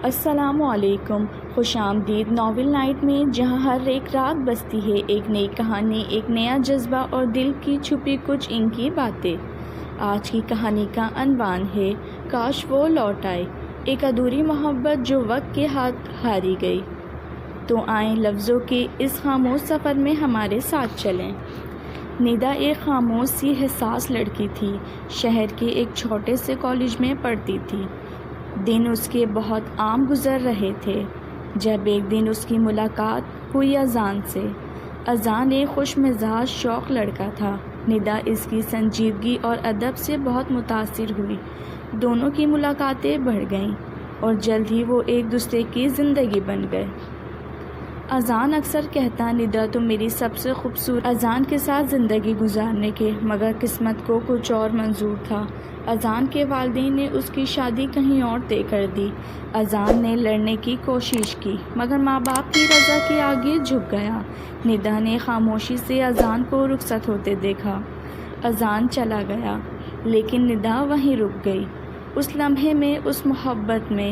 السلام علیکم، خوش آمدید ناول نائٹ میں، جہاں ہر ایک رات بستی ہے ایک نئی کہانی، ایک نیا جذبہ اور دل کی چھپی کچھ ان کی باتیں۔ آج کی کہانی کا عنوان ہے کاش وہ لوٹ آئے، ایک ادھوری محبت جو وقت کے ہاتھ ہاری گئی۔ تو آئیں لفظوں کے اس خاموش سفر میں ہمارے ساتھ چلیں۔ ندا ایک خاموش سی حساس لڑکی تھی، شہر کے ایک چھوٹے سے کالج میں پڑھتی تھی۔ دن اس کے بہت عام گزر رہے تھے جب ایک دن اس کی ملاقات ہوئی اذان سے۔ اذان ایک خوش مزاج شوخ لڑکا تھا۔ ندا اس کی سنجیدگی اور ادب سے بہت متاثر ہوئی۔ دونوں کی ملاقاتیں بڑھ گئیں اور جلد ہی وہ ایک دوسرے کی زندگی بن گئے۔ اذان اکثر کہتا، ندا تم میری سب سے خوبصورت اذان کے ساتھ زندگی گزارنے کے، مگر قسمت کو کچھ اور منظور تھا۔ اذان کے والدین نے اس کی شادی کہیں اور طے کر دی۔ اذان نے لڑنے کی کوشش کی مگر ماں باپ کی رضا کے آگے جھک گیا۔ ندا نے خاموشی سے اذان کو رخصت ہوتے دیکھا۔ اذان چلا گیا لیکن ندا وہیں رک گئی، اس لمحے میں، اس محبت میں۔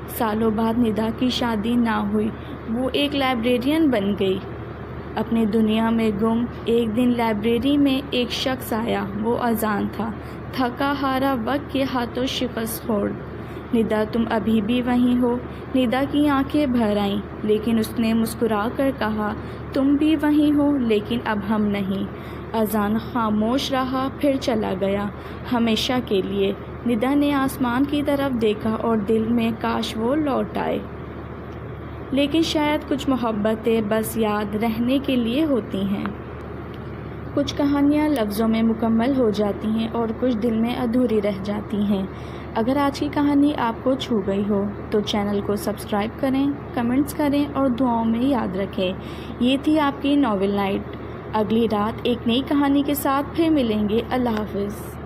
سالوں بعد ندا کی شادی نہ ہوئی، وہ ایک لائبریرین بن گئی، اپنی دنیا میں گم۔ ایک دن لائبریری میں ایک شخص آیا، وہ اذان تھا، تھکا ہارا، وقت کے ہاتھوں شکست خورد۔ ندا تم ابھی بھی وہیں ہو؟ ندا کی آنکھیں بھر آئیں لیکن اس نے مسکرا کر کہا، تم بھی وہیں ہو لیکن اب ہم نہیں۔ اذان خاموش رہا، پھر چلا گیا، ہمیشہ کے لیے۔ ندا نے آسمان کی طرف دیکھا اور دل میں کاش وہ لوٹ آئے۔ لیکن شاید کچھ محبتیں بس یاد رہنے کے لیے ہوتی ہیں۔ کچھ کہانیاں لفظوں میں مکمل ہو جاتی ہیں اور کچھ دل میں ادھوری رہ جاتی ہیں۔ اگر آج کی کہانی آپ کو چھو گئی ہو تو چینل کو سبسکرائب کریں، کمنٹس کریں اور دعاؤں میں یاد رکھیں۔ یہ تھی آپ کی ناول نائٹ۔ اگلی رات ایک نئی کہانی کے ساتھ پھر ملیں گے۔ اللہ حافظ۔